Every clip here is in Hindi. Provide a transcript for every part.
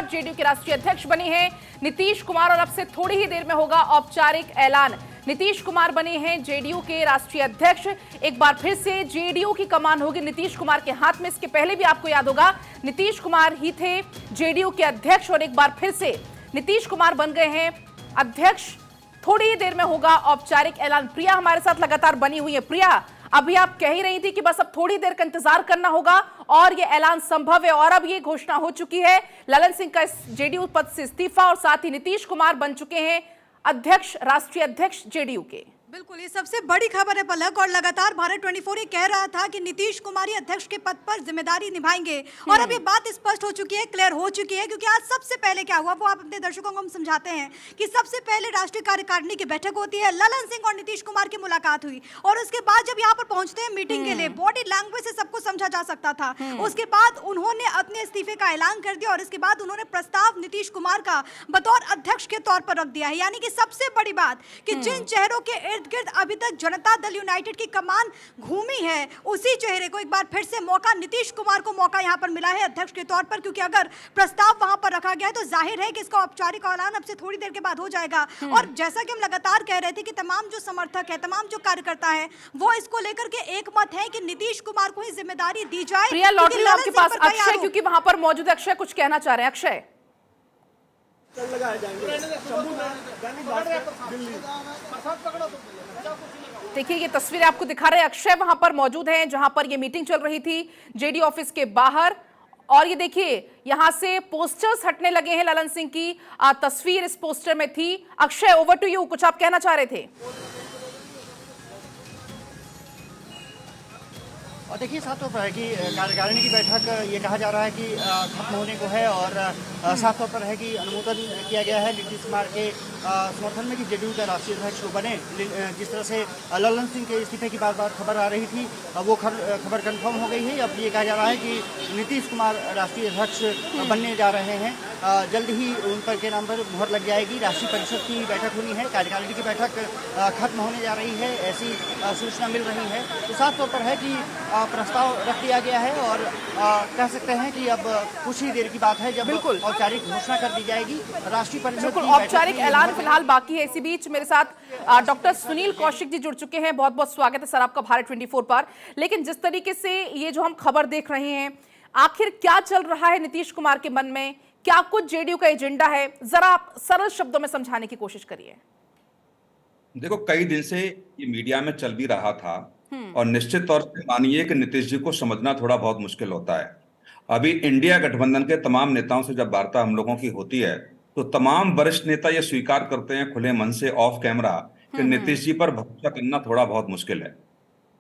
अब जेडीयू के राष्ट्रीय अध्यक्ष बने हैं नीतीश कुमार और अब से थोड़ी ही देर में होगा औपचारिक ऐलान। नीतीश कुमार बने हैं जेडीयू के राष्ट्रीय अध्यक्ष। एक बार फिर से जेडीयू की कमान होगी नीतीश कुमार के हाथ में। इसके पहले भी आपको याद होगा नीतीश कुमार ही थे जेडीयू के अध्यक्ष और एक बार फिर से नीतीश कुमार बन गए हैं अध्यक्ष। थोड़ी ही देर में होगा औपचारिक ऐलान। प्रिया हमारे साथ लगातार बनी हुई है। प्रिया, अभी आप कह ही रही थी कि बस अब थोड़ी देर का इंतजार करना होगा और ये ऐलान संभव है और अब ये घोषणा हो चुकी है ललन सिंह का जेडीयू पद से इस्तीफा और साथ ही नीतीश कुमार बन चुके हैं अध्यक्ष, राष्ट्रीय अध्यक्ष जेडीयू के। बिल्कुल, ये सबसे बड़ी खबर है पलक। और लगातार भारत 24 ये कह रहा था कि नीतीश कुमार ही अध्यक्ष के पद पर जिम्मेदारी निभाएंगे और अब ये बात स्पष्ट हो चुकी है, क्लियर हो चुकी है। क्योंकि आज सबसे पहले क्या हुआ वो आप अपने दर्शकों को हम समझाते हैं कि सबसे पहले राष्ट्रीय कार्यकारिणी की बैठक होती है, ललन सिंह और नीतीश कुमार की मुलाकात हुई और उसके बाद जब यहाँ पर पहुंचते हैं मीटिंग के लिए, बॉडी लैंग्वेज से सबको समझा जा सकता था। उसके बाद उन्होंने अपने इस्तीफे का ऐलान कर दिया और इसके बाद उन्होंने प्रस्ताव नीतीश कुमार का बतौर अध्यक्ष के तौर पर रख दिया है। यानी कि सबसे बड़ी बात कि जिन चेहरों के इर्द गिर्द अभी तक जनता दल यूनाइटेड की कमान घूमी है, उसी चेहरे को एक बार फिर से मौका, नीतीश कुमार को मौका यहां पर मिला है अध्यक्ष के तौर पर। क्योंकि अगर प्रस्ताव वहां पर रखा गया है तो जाहिर है कि इसका औपचारिक ऐलान अब से थोड़ी देर के बाद हो जाएगा। और जैसा कि हम लगातार कह रहे थे कि तमाम जो समर्थक है, तमाम जो कार्यकर्ता है, वो इसको लेकर के एक मत है कि नीतीश कुमार को ही जिम्मेदारी दी जाए। प्रिया, लौट रही हूं आपके पास। अक्षय, क्योंकि वहां पर मौजूद है, अक्षय कुछ कहना चाह रहे हैं। अक्षय, देखिए ये तस्वीरें आपको दिखा रहे हैं। अक्षय वहां पर मौजूद हैं जहां पर ये मीटिंग चल रही थी जेडीयू ऑफिस के बाहर। और ये देखिए यहां से पोस्टर्स हटने लगे हैं। ललन सिंह की तस्वीर इस पोस्टर में थी। अक्षय, ओवर टू यू, कुछ आप कहना चाह रहे थे? और देखिए, साफ तौर पर है कि कार्यकारिणी की बैठक ये कहा जा रहा है कि खत्म होने को है और साफ तौर पर है कि अनुमोदन किया गया है नीतीश कुमार के समर्थन में कि जेडीयू का राष्ट्रीय अध्यक्ष बने। जिस तरह से ललन सिंह के इस्तीफे की बार बार खबर आ रही थी, वो खबर कंफर्म हो गई है। अब ये कहा जा रहा है कि नीतीश कुमार राष्ट्रीय अध्यक्ष बनने जा रहे हैं। जल्द ही उन पर के नाम पर मुहर लग जाएगी। राष्ट्रीय परिषद की बैठक होनी है, कार्यकारिणी की बैठक खत्म होने जा रही है, ऐसी सूचना मिल रही है। तो साफ तौर पर है कि प्रस्ताव रख दिया गया है और कह सकते हैं कि अब कुछ ही देर की बात है जब बिल्कुल औपचारिक घोषणा कर दी जाएगी। राष्ट्रीय परिषद की औपचारिक ऐलान फिलहाल बाकी है। इसी बीच मेरे साथ डॉक्टर सुनील कौशिक जी जुड़ चुके हैं। बहुत बहुत स्वागत है सर आपका भारत 24 पर। लेकिन जिस तरीके से ये जो हम खबर देख रहे हैं, आखिर क्या चल रहा है नीतीश कुमार के मन में? क्या कुछ जेडीयू का एजेंडा है? जरा आप सरल शब्दों में समझाने की कोशिश करिए। देखो, कई दिन से ये मीडिया में चल भी रहा था और निश्चित तौर से मानिए कि नीतीश जी को समझना थोड़ा बहुत मुश्किल होता है। अभी इंडिया गठबंधन के तमाम नेताओं से जब वार्ता हम लोगों की होती है तो तमाम वरिष्ठ नेता ये स्वीकार करते हैं खुले मन से ऑफ कैमरा कि नीतीश जी पर भरोसा करना थोड़ा बहुत मुश्किल है।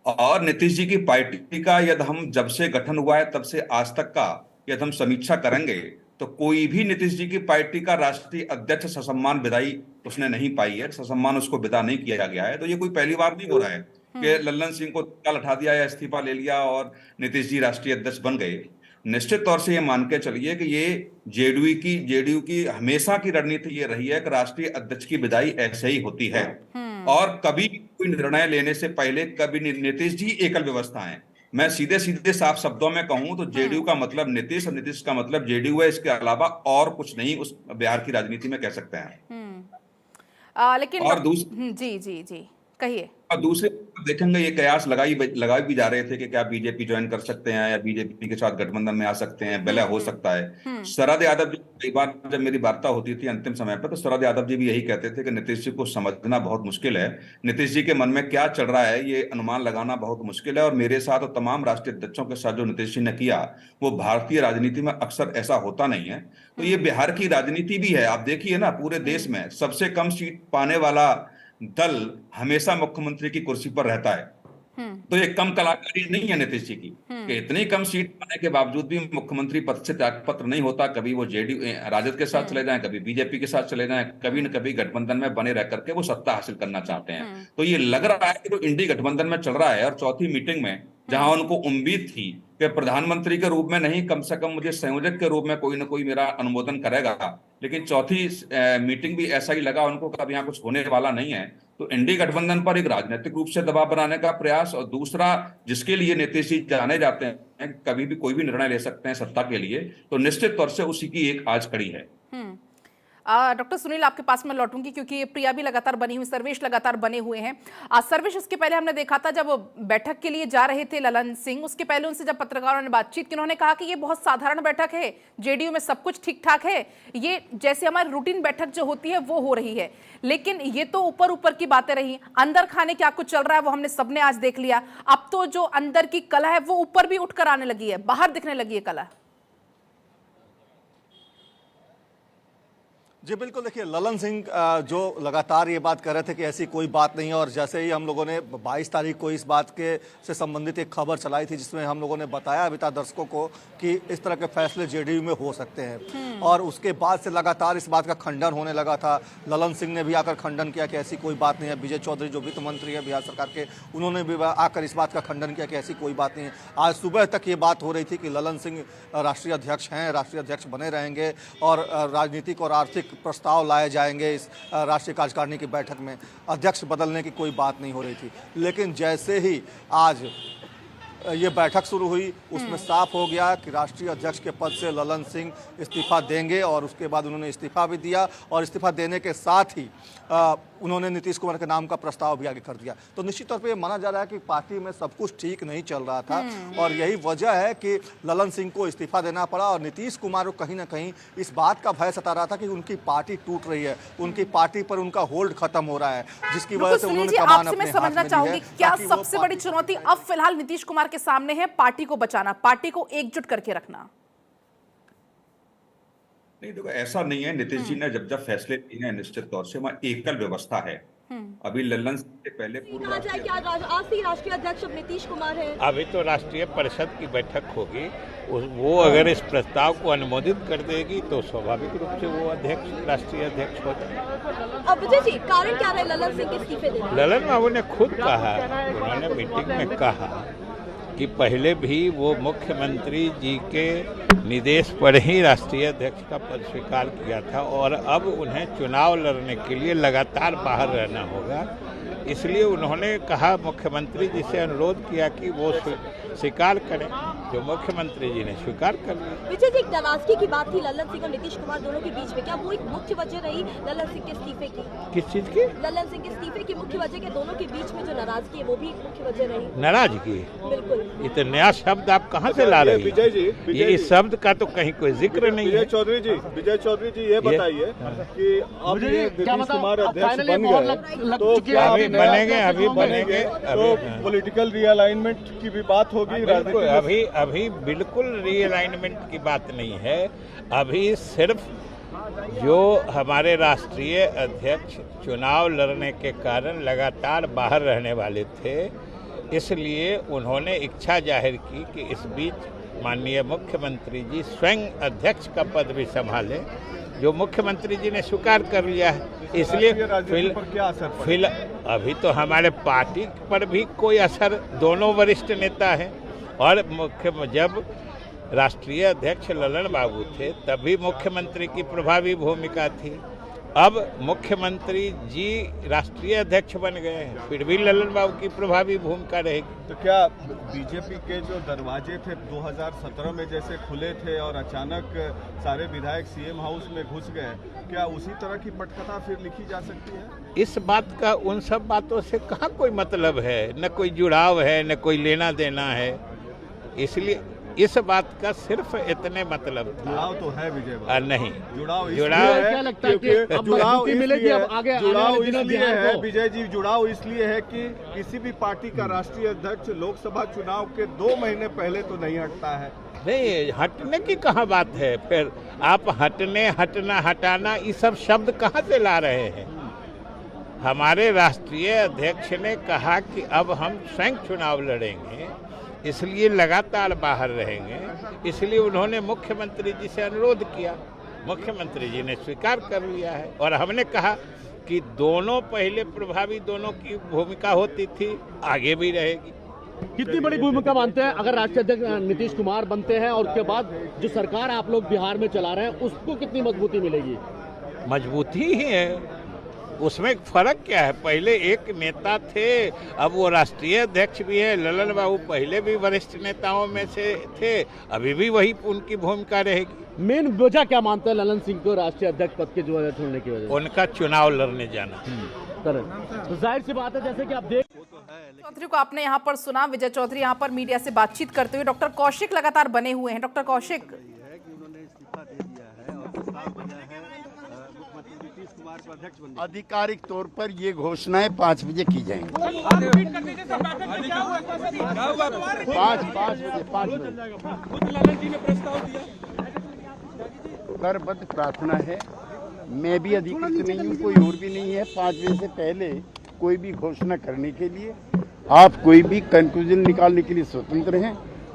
और नीतीश जी की पार्टी का यदि हम जब से गठन हुआ है तब से आज तक का यदि हम समीक्षा करेंगे तो कोई भी नीतीश जी की पार्टी का राष्ट्रीय अध्यक्ष ससम्मान विदाई उसने नहीं पाई है, ससम्मान उसको विदा नहीं किया गया है। तो ये कोई पहली बार नहीं हो रहा है कि ललन सिंह को तत्काल हटा दिया या इस्तीफा ले लिया और नीतीश जी राष्ट्रीय अध्यक्ष बन गए। निश्चित तौर से ये मान के चलिए कि ये जेडीयू की हमेशा की रणनीति ये रही है कि राष्ट्रीय अध्यक्ष की विदाई ऐसे ही होती है और कभी कोई निर्णय लेने से पहले कभी नीतीश जी एकल व्यवस्था है। मैं सीधे सीधे साफ शब्दों में कहूं तो जेडीयू का मतलब नीतीश और नीतीश का मतलब जेडीयू है, इसके अलावा और कुछ नहीं उस बिहार की राजनीति में कह सकते हैं। लेकिन और जी जी जी कहिए। और दूसरे देखेंगे ये कयास लगाई भी जा रहे थे कि क्या बीजेपी ज्वाइन कर सकते हैं या बीजेपी के साथ गठबंधन में आ सकते हैं, विलय हो सकता है। शरद यादव जी, कई बार जब मेरी वार्ता होती थी अंतिम समय पर तो शरद यादव जी भी यही कहते थे कि नीतीश जी को समझना बहुत मुश्किल है, नीतीश जी के मन में क्या चल रहा है ये अनुमान लगाना बहुत मुश्किल है। और मेरे साथ और तमाम राष्ट्रीय अध्यक्षों के साथ जो नीतीश जी ने किया वो भारतीय राजनीति में अक्सर ऐसा होता नहीं है। तो ये बिहार की राजनीति भी है। आप देखिए ना, पूरे देश में सबसे कम सीट पाने वाला दल हमेशा मुख्यमंत्री की कुर्सी पर रहता है। तो ये कम कलाकारी नहीं है नीतीश जी की कि इतनी कम सीट पाने के बावजूद भी मुख्यमंत्री पद से त्यागपत्र नहीं होता। कभी वो जेडीयू राजद के साथ चले जाएं, कभी बीजेपी के साथ चले जाएं, कभी न कभी गठबंधन में बने रह करके वो सत्ता हासिल करना चाहते हैं। तो ये लग रहा है कि जो इंडी गठबंधन में चल रहा है और चौथी मीटिंग में जहां उनको उम्मीद थी कि प्रधानमंत्री के रूप में नहीं, कम से कम मुझे संयोजक के रूप में कोई ना कोई मेरा अनुमोदन करेगा, लेकिन चौथी मीटिंग भी ऐसा ही लगा उनको कि अब यहाँ कुछ होने वाला नहीं है। तो एनडीए गठबंधन पर एक राजनीतिक रूप से दबाव बनाने का प्रयास, और दूसरा जिसके लिए नीतीश जी जाने जाते हैं, कभी भी कोई भी निर्णय ले सकते हैं सत्ता के लिए, तो निश्चित तौर से उसी की एक आज कड़ी है। डॉक्टर सुनील, आपके पास मैं लौटूंगी क्योंकि प्रिया भी लगातार बनी हुई, सर्वेश लगातार बने हुए हैं। सर्वेश, इसके पहले हमने देखा था जब बैठक के लिए जा रहे थे ललन सिंह, उसके पहले उनसे जब पत्रकारों ने बातचीत की, उन्होंने कहा कि ये बहुत साधारण बैठक है, जेडीयू में सब कुछ ठीक ठाक है, ये जैसे हमारी रूटीन बैठक जो होती है वो हो रही है। लेकिन ये तो ऊपर ऊपर की बातें रही, अंदर खाने क्या कुछ चल रहा है वो हमने सबने आज देख लिया। अब तो जो अंदर की कला है वो ऊपर भी उठकर आने लगी है, बाहर दिखने लगी है कला। जी बिल्कुल, देखिए ललन सिंह जो लगातार ये बात कर रहे थे कि ऐसी कोई बात नहीं है, और जैसे ही हम लोगों ने 22 तारीख को इस बात के से संबंधित एक खबर चलाई थी जिसमें हम लोगों ने बताया अभी तक दर्शकों को कि इस तरह के फैसले जेडीयू में हो सकते हैं, और उसके बाद से लगातार इस बात का खंडन होने लगा था। ललन सिंह ने भी आकर खंडन किया कि ऐसी कोई बात नहीं है। विजय चौधरी जो वित्त मंत्री है बिहार सरकार के, उन्होंने भी आकर इस बात का खंडन किया कि ऐसी कोई बात नहीं है। आज सुबह तक ये बात हो रही थी कि ललन सिंह राष्ट्रीय अध्यक्ष हैं, राष्ट्रीय अध्यक्ष बने रहेंगे, और राजनीतिक और आर्थिक प्रस्ताव लाए जाएंगे इस राष्ट्रीय कार्यकारिणी की बैठक में। अध्यक्ष बदलने की कोई बात नहीं हो रही थी, लेकिन जैसे ही आज ये बैठक शुरू हुई उसमें साफ हो गया कि राष्ट्रीय अध्यक्ष के पद से ललन सिंह इस्तीफा देंगे, और उसके बाद उन्होंने इस्तीफा भी दिया, और इस्तीफा देने के साथ ही उन्होंने नीतीश कुमार के नाम का प्रस्ताव भी आगे कर दिया। तो निश्चित तौर पे ये माना जा रहा है कि पार्टी में सब कुछ ठीक नहीं चल रहा था, और यही वजह है कि ललन सिंह को इस्तीफा देना पड़ा, और नीतीश कुमार को कहीं ना कहीं इस बात का भय सता रहा था कि उनकी पार्टी टूट रही है, उनकी पार्टी पर उनका होल्ड खत्म हो रहा है, जिसकी वजह से उन्होंने कमान अपने हाथ में ली है। क्या सबसे बड़ी चुनौती अब फिलहाल नीतीश कुमार के सामने है? पार्टी को बचाना, पार्टी को एकजुट करके रखना। नहीं देखो, ऐसा नहीं है। नीतीश जी ने जब फैसले लिए हैं निश्चित तौर से वहाँ एकल व्यवस्था है। अभी ललन से पहले पूर्व राष्ट्रीय अध्यक्ष अब नीतीश कुमार है। अभी तो राष्ट्रीय परिषद की बैठक होगी, वो अगर इस प्रस्ताव को अनुमोदित कर देगी तो स्वाभाविक रूप से वो अध्यक्ष, राष्ट्रीय अध्यक्ष हो जाए। अब विजय जी, कारण क्या रहे ललन सिंह के इस्तीफे देने? ललन बाबू ने खुद कहा, उन्होंने मीटिंग में कहा कि पहले भी वो मुख्यमंत्री जी के निर्देश पर ही राष्ट्रीय अध्यक्ष का पद स्वीकार किया था, और अब उन्हें चुनाव लड़ने के लिए लगातार बाहर रहना होगा। इसलिए उन्होंने कहा, मुख्यमंत्री जी से अनुरोध किया कि वो स्वीकार करें, जो मुख्यमंत्री जी ने स्वीकार कर लिया। विजय जी, एक नाराजगी की बात थी ललन सिंह और नीतीश कुमार दोनों के बीच में, क्या वो एक मुख्य वजह रही ललन सिंह के इस्तीफे की? किस चीज की? ललन सिंह के इस्तीफे की मुख्य वजह के दोनों के बीच में जो नाराजगी है वो भी एक मुख्य वजह रही? नाराजगी? बिल्कुल। ये तो नया शब्द आप कहाँ से ला रहे हैं? विजय जी, ये इस शब्द का तो कहीं कोई जिक्र नहीं है। विजय चौधरी जी ये बताइए कि अब ये नीतीश कुमार अध्यक्ष बन गए तो क्या अभी बनेंगे, तो पॉलिटिकल रीअलाइनमेंट की भी बात होगी? अभी बिल्कुल रीअलाइनमेंट की बात नहीं है। अभी सिर्फ जो हमारे राष्ट्रीय अध्यक्ष चुनाव लड़ने के कारण लगातार बाहर रहने वाले थे, इसलिए उन्होंने इच्छा जाहिर की कि इस बीच माननीय मुख्यमंत्री जी स्वयं अध्यक्ष का पद भी संभालें, जो मुख्यमंत्री जी ने स्वीकार कर लिया है। इसलिए फिल अभी तो हमारे पार्टी पर भी कोई असर, दोनों वरिष्ठ नेता हैं, और जब राष्ट्रीय अध्यक्ष ललन बाबू थे तभी मुख्यमंत्री की प्रभावी भूमिका थी। अब मुख्यमंत्री जी राष्ट्रीय अध्यक्ष बन गए हैं, फिर भी ललन बाबू की प्रभावी भूमिका रहेगी। तो क्या बीजेपी के जो दरवाजे थे 2017 में जैसे खुले थे और अचानक सारे विधायक सीएम हाउस में घुस गए, क्या उसी तरह की पटकथा फिर लिखी जा सकती है? इस बात का उन सब बातों से कहाँ कोई मतलब है, न कोई जुड़ाव है, न कोई लेना देना है। इसलिए इस बात का सिर्फ इतने मतलब था। जुड़ाव तो है विजय, नहीं जुड़ाव क्या लगता है कि जुड़ाव इसलिए है विजय जी, जुड़ाव इसलिए है कि किसी भी पार्टी का राष्ट्रीय अध्यक्ष लोकसभा चुनाव के 2 महीने पहले तो नहीं हटता है। नहीं, हटने की कहाँ बात है? फिर आप हटने, हटना, हटाना, ये सब शब्द कहाँ से ला रहे हैं? हमारे राष्ट्रीय अध्यक्ष ने कहा कि अब हम स्वयं चुनाव लड़ेंगे, इसलिए लगातार बाहर रहेंगे, इसलिए उन्होंने मुख्यमंत्री जी से अनुरोध किया, मुख्यमंत्री जी ने स्वीकार कर लिया है। और हमने कहा कि दोनों पहले प्रभावी, दोनों की भूमिका होती थी, आगे भी रहेगी। कितनी बड़ी भूमिका मानते हैं अगर राष्ट्रीय अध्यक्ष नीतीश कुमार बनते हैं और उसके बाद जो सरकार आप लोग बिहार में चला रहे हैं उसको कितनी मजबूती मिलेगी? मजबूती ही है, उसमें फर्क क्या है? पहले एक नेता थे, अब वो राष्ट्रीय अध्यक्ष भी है। ललन बाबू पहले भी वरिष्ठ नेताओं में से थे, अभी भी वही उनकी भूमिका रहेगी। मेन वजह क्या मानते हैं ललन सिंह को राष्ट्रीय अध्यक्ष पद की जो छोड़ने की वजह? उनका चुनाव लड़ने जाना। तो जाहिर सी बात है, जैसे कि आप देख चौधरी को आपने यहाँ पर सुना। विजय चौधरी यहाँ पर मीडिया से बातचीत करते हुए। डॉक्टर कौशिक लगातार बने हुए हैं। डॉक्टर कौशिक, आधिकारिक तौर पर ये घोषणाएं 5 बजे की जाएंगी। 5 बजे करबद्ध प्रार्थना है। मैं भी अधिकृत नहीं हूँ, कोई और भी नहीं है। 5 बजे से पहले कोई भी घोषणा करने के लिए आप कोई भी कंक्लूजन निकालने के लिए स्वतंत्र हैं।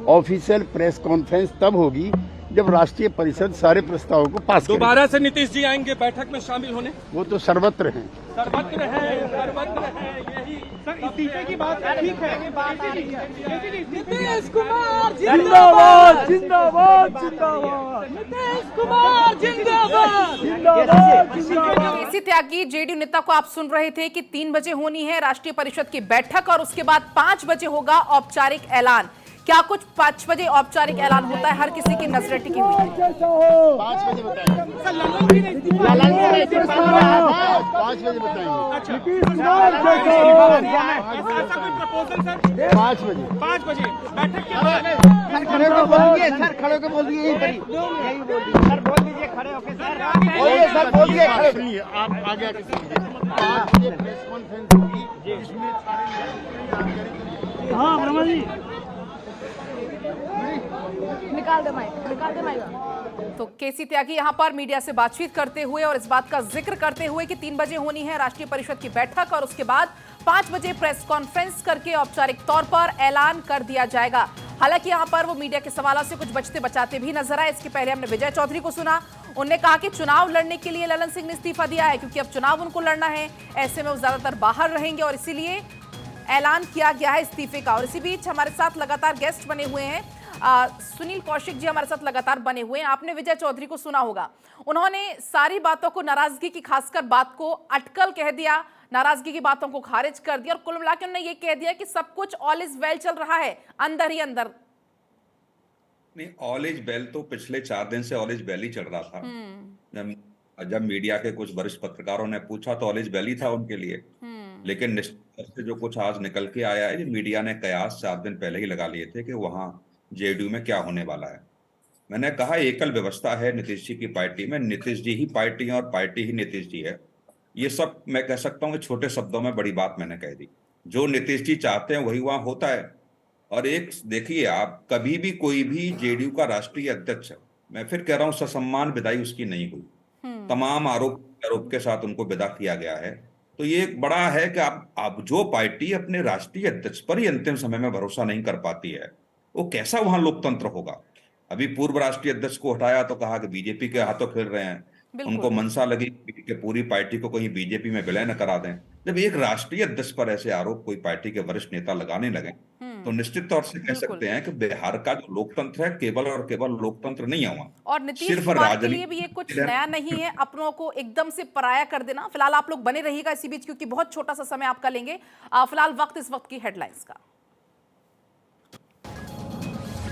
ऑफिशियल प्रेस कॉन्फ्रेंस तब होगी जब राष्ट्रीय परिषद सारे प्रस्तावों को पास करेगी। दोबारा से नीतीश जी आएंगे बैठक में शामिल होने? वो तो सर्वत्र हैं। सर्वत्र है यही सर, इस्तीफे की बात ठीक है। नीतीश कुमार जिंदाबाद, जिंदाबाद, जिंदाबाद। नीतीश कुमार जिंदाबाद, जिंदाबाद। केसी त्यागी जेडीयू नेता को आप सुन रहे थे कि 3 बजे होनी है राष्ट्रीय परिषद की बैठक और उसके बाद 5 बजे होगा औपचारिक ऐलान। क्या कुछ 5 बजे औपचारिक ऐलान होता है? हर किसी की नजरें टिकी हुई है। 5 बजे बताएंगे। 5 बजे बताएंगे। 5 बजे बैठक के बाद खड़े को बोलिए सर, खड़े को बोलिए, यही बोलिए सर, बोल दीजिए खड़े होके सर, बोलिए खड़े। सुनिए, आप आगे सुनिए। 5 बजे प्रेस कॉन्फ्रेंस होगी जिसमें सारे हाँ ब्रह्मा जी निकाल दे माइक। तो केसी त्यागी यहां पर मीडिया से बातचीत करते हुए और इस बात का जिक्र करते हुए कि 3 बजे होनी है राष्ट्रीय परिषद की बैठक और उसके बाद 5 बजे प्रेस कॉन्फ्रेंस करके औपचारिक तौर पर ऐलान कर दिया जाएगा। हालांकि यहां पर वो मीडिया के सवालों से कुछ बचते बचाते भी नजर आए। इसके पहले हमने विजय चौधरी को सुना। उन्होंने कहा कि चुनाव लड़ने के लिए ललन सिंह ने इस्तीफा दिया है क्योंकि अब चुनाव उनको लड़ना है, ऐसे में वो ज्यादातर बाहर रहेंगे और इसीलिए ऐलान किया गया है इस्तीफे का। और इसी बीच हमारे साथ लगातार गेस्ट बने हुए हैं। सुनील कौशिक जी हमारे साथ लगातार बने हुए हैं। आपने विजय चौधरी को सुना होगा, उन्होंने सारी बातों को, नाराजगी की खासकर बात को अटकल कह दिया, नाराजगी की बातों को खारिज कर दिया और कुल मिलाकर उन्होंने ये कह दिया कि सब कुछ ऑल इज वेल चल रहा है अंदर ही अंदर। नहीं, ऑल इज वेल तो पिछले 4 दिन से ऑल इज वेल ही चल रहा था। जब मीडिया के कुछ वरिष्ठ पत्रकारों ने पूछा तो ऑल इज वेल ही था उनके लिए। लेकिन निश्चित से जो कुछ आज निकल के आया है, मीडिया ने कयास 4 दिन पहले ही लगा लिए थे कि वहां जेडीयू में क्या होने वाला है। मैंने कहा एकल व्यवस्था है नीतीश जी की पार्टी में, नीतीश जी ही पार्टी है और पार्टी ही नीतीश जी है। ये सब मैं कह सकता हूँ कि छोटे शब्दों में बड़ी बात मैंने कह दी। जो नीतीश जी चाहते हैं वही वहां होता है। और एक देखिए, आप कभी भी कोई भी जेडीयू का राष्ट्रीय अध्यक्ष, मैं फिर कह रहा हूँ, ससम्मान विदाई उसकी नहीं हुई। तमाम आरोप के साथ उनको विदा किया गया है। तो ये एक बड़ा है कि आप जो पार्टी अपने राष्ट्रीय अध्यक्ष पर ही अंतिम समय में भरोसा नहीं कर पाती है, वो कैसा वहां लोकतंत्र होगा। अभी पूर्व राष्ट्रीय अध्यक्ष को हटाया तो कहा कि बीजेपी के हाथों खेल रहे हैं। उनको मनसा लगी कि पूरी पार्टी को कहीं बीजेपी में विलय न करा दें। जब एक राष्ट्रीय अध्यक्ष पर ऐसे आरोप कोई पार्टी के वरिष्ठ नेता लगाने लगे तो निश्चित तौर से कह सकते हैं कि बिहार का जो लोकतंत्र है केवल और केवल लोकतंत्र नहीं है, और नीतीश कुमार के लिए भी ये कुछ नया नहीं है अपनों को एकदम से पराया कर देना। फिलहाल आप लोग बने रहिएगा इसी बीच, क्योंकि बहुत छोटा सा समय आपका लेंगे। फिलहाल वक्त इस वक्त की हेडलाइंस का।